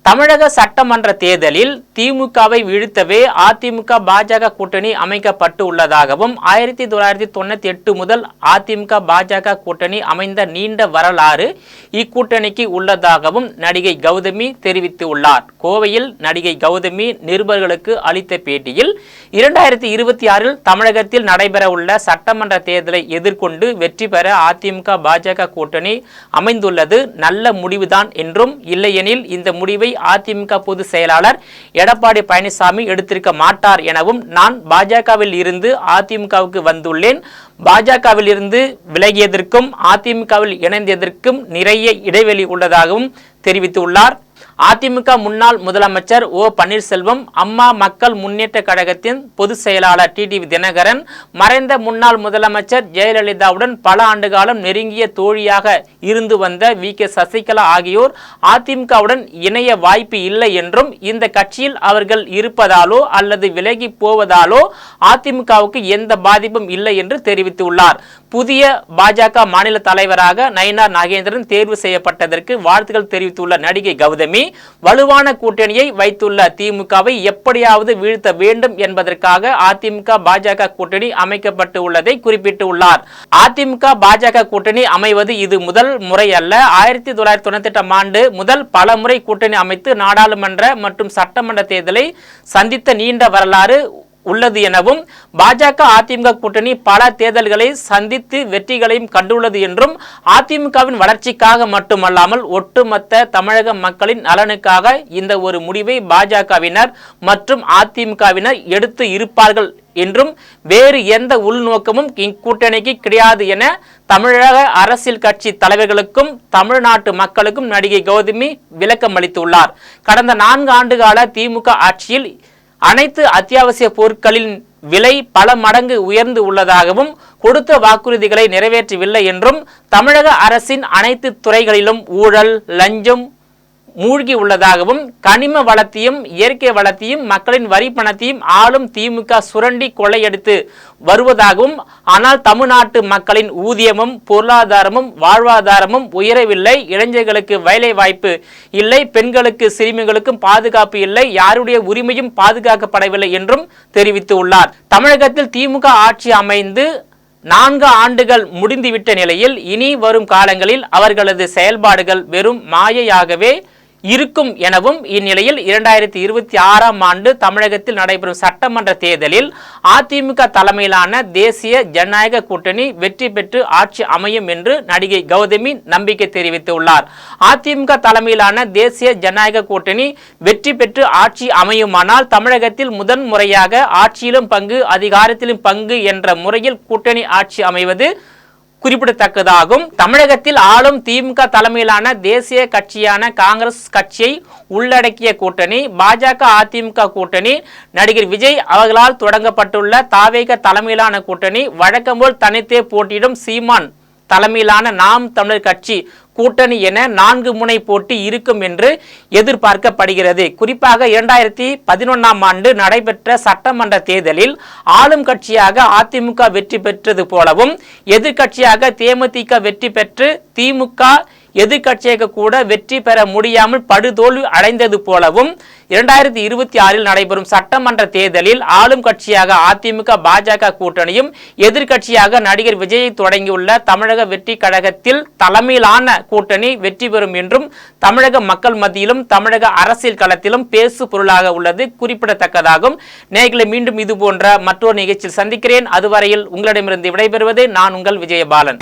தமிழக சட்டமன்ற தேர்தலில் திமுகவை வீழ்த்தவே அதிமுக பாஜக கூட்டணி அமைக்கப்பட்டு உள்ளதாகவும் 1998 முதல் அதிமுக பாஜக கூட்டணி அமைந்த நீண்ட வரலாறு இக்கூட்டணிக்கு உள்ளதாகவும் நடிகை கௌதமி தெரிவித்துள்ளார். கோவையில் நடிகை கௌதமி நிருபர்களுக்கு அளித்த பேட்டியில் 2026 தமிழகத்தில் நடைபெறவுள்ள சட்டமன்ற தேர்தலை எதிர்கொண்டு வெற்றி பெற அதிமுக பாஜக கூட்டணி அமைந்துள்ளது நல்ல முடிவுதான் என்றும், இல்லையெனில் இந்த முடிவை அதிமுக பொதுச் செயலாளர் எடப்பாடி பழனிசாமி எடுத்திருக்க மாட்டார் எனவும், நான் பாஜகவில் இருந்து அதிமுகவுக்கு வந்துள்ளேன். பாஜகவில் இருந்து விலகியதற்கும் அதிமுகவில் இணைந்ததற்கும் நிறைய இடைவெளி உள்ளதாகவும் தெரிவித்துள்ளார். அதிமுக முன்னாள் முதலமைச்சர் ஓ பன்னீர்செல்வம், அம்மா மக்கள் முன்னேற்ற கழகத்தின் பொதுச் செயலாளர் டிடிவி தினகரன், மறைந்த முன்னாள் முதலமைச்சர் ஜெயலலிதாவுடன் பல ஆண்டுகாலம் நெருங்கிய தோழியாக இருந்து வந்த வி.கே. சசிகலா ஆகியோர் அதிமுகவுடன் இணைய வாய்ப்பு இல்லை என்றும், இந்த கட்சியில் அவர்கள் இருப்பதாலோ அல்லது விலகி போவதாலோ அதிமுகவுக்கு எந்த பாதிப்பும் இல்லை என்று தெரிவித்துள்ளார். புதிய பாஜக மாநில தலைவராக நயினார் நாகேந்திரன் தேர்வு செய்யப்பட்டதற்கு வாழ்த்துக்கள் தெரிவித்துள்ள நடிகை கௌதமி, வலுவான கூட்டணியை வைத்துள்ள திமுகவை எப்படியாவது வீழ்த்த வேண்டும் என்பதற்காக அதிமுக பாஜக கூட்டணி அமைக்கப்பட்டு உள்ளதை குறிப்பிட்டுள்ளார். அதிமுக பாஜக கூட்டணி அமைவது இது முதல் முறை அல்ல. 1998 ஆண்டு முதல் பல முறை கூட்டணி அமைத்து நாடாளுமன்ற மற்றும் சட்டமன்ற தேர்தலை சந்தித்த நீண்ட வரலாறு உள்ளது எனவும், பாஜக அதிமுக கூட்டணி பல தேர்தல்களை சந்தித்து வெற்றிகளையும் கண்டுள்ளது என்றும், அதிமுகவின் வளர்ச்சிக்காக மட்டுமல்லாமல் ஒட்டுமொத்த தமிழக மக்களின் நலனுக்காக இந்த ஒரு முடிவை பாஜகவினர் மற்றும் அதிமுகவினர் எடுத்து இருப்பார்கள் என்றும், வேறு எந்த உள்நோக்கமும் இக்கூட்டணிக்கு கிடையாது என தமிழக அரசியல் கட்சி தலைவர்களுக்கும் தமிழ்நாட்டு மக்களுக்கும் நடிகை கௌதமி விளக்கம் அளித்துள்ளார். கடந்த 4 ஆண்டுகால திமுக ஆட்சியில் அனைத்து அத்தியாவசிய பொருட்களின் விலை பல மடங்கு உயர்ந்து உள்ளதாகவும், கொடுத்த வாக்குறுதிகளை நிறைவேற்றவில்லை என்றும், தமிழக அரசின் அனைத்து துறைகளிலும் ஊழல் லஞ்சம் மூழ்கி உள்ளதாகவும், கனிம வளத்தையும் இயற்கை வளத்தையும் மக்களின் வரி பணத்தையும் ஆளும் திமுக சுரண்டி கொள்ளையடித்து வருவதாகவும், ஆனால் தமிழ்நாட்டு மக்களின் ஊதியமும் பொருளாதாரமும் வாழ்வாதாரமும் உயரவில்லை, இளைஞர்களுக்கு வேலை வாய்ப்பு இல்லை, பெண்களுக்கு சிறுமிகளுக்கும் பாதுகாப்பு இல்லை, யாருடைய உரிமையும் பாதுகாக்கப்படவில்லை என்றும் தெரிவித்துள்ளார். தமிழகத்தில் திமுக ஆட்சி அமைந்து 4 ஆண்டுகள் முடிந்துவிட்ட நிலையில் இனி வரும் காலங்களில் அவர்களது செயல்பாடுகள் வெறும் மாயையாகவே இருக்கும் எனவும், இந்நிலையில் 2026 ஆண்டு தமிழகத்தில் நடைபெறும் சட்டமன்ற தேர்தலில் அதிமுக தலைமையிலான தேசிய ஜனநாயக கூட்டணி வெற்றி பெற்று ஆட்சி அமையும் என்று நடிகை கௌதமி நம்பிக்கை தெரிவித்துள்ளார். அதிமுக தலைமையிலான தேசிய ஜனநாயக கூட்டணி வெற்றி பெற்று ஆட்சி அமையுமானால் தமிழகத்தில் முதன் முறையாக ஆட்சியிலும் பங்கு அதிகாரத்திலும் பங்கு என்ற முறையில் கூட்டணி ஆட்சி அமைவது குறிப்பிடத்தக்கதாகும். தமிழகத்தில் ஆளும் திமுக தலைமையிலான தேசிய கட்சியான காங்கிரஸ் கட்சியை உள்ளடக்கிய கூட்டணி பாஜக அதிமுக கூட்டணி, நடிகர் விஜய் அவர்களால் தொடங்கப்பட்டுள்ள தாவேக தலைமையிலான கூட்டணி, வழக்கம்போல் தனித்தே போட்டியிடும் சீமான் தலைமையிலான நாம் தமிழர் கட்சி கூட்டணி என 4 முனை போட்டி இருக்கும் என்று எதிர்பார்க்கப்படுகிறது. குறிப்பாக 2011 ஆண்டு நடைபெற்ற சட்டமன்ற தேர்தலில் ஆளும் கட்சியாக அதிமுக வெற்றி பெற்றது போலவும், எதிர்கட்சியாக தேமுதிக வெற்றி பெற்று திமுக எதிர்கட்சியாக கூட வெற்றி பெற முடியாமல் படுதோல்வி அடைந்தது போலவும், 2026 நடைபெறும் சட்டமன்ற தேர்தலில் ஆளும் கட்சியாக அதிமுக பாஜக கூட்டணியும் எதிர்கட்சியாக நடிகர் விஜயை தொடங்கியுள்ள தமிழக வெற்றி கழகத்தில் தலைமையிலான கூட்டணி வெற்றி பெறும் என்றும் தமிழக மக்கள் மத்தியிலும் தமிழக அரசியல் களத்திலும் பேசு பொருளாக உள்ளது குறிப்பிடத்தக்கதாகும். நேயர்களை மீண்டும் இது போன்ற மற்றொரு நிகழ்ச்சியில் சந்திக்கிறேன். அதுவரையில் உங்களிடமிருந்து விடைபெறுவது நான் உங்கள் விஜயபாலன்.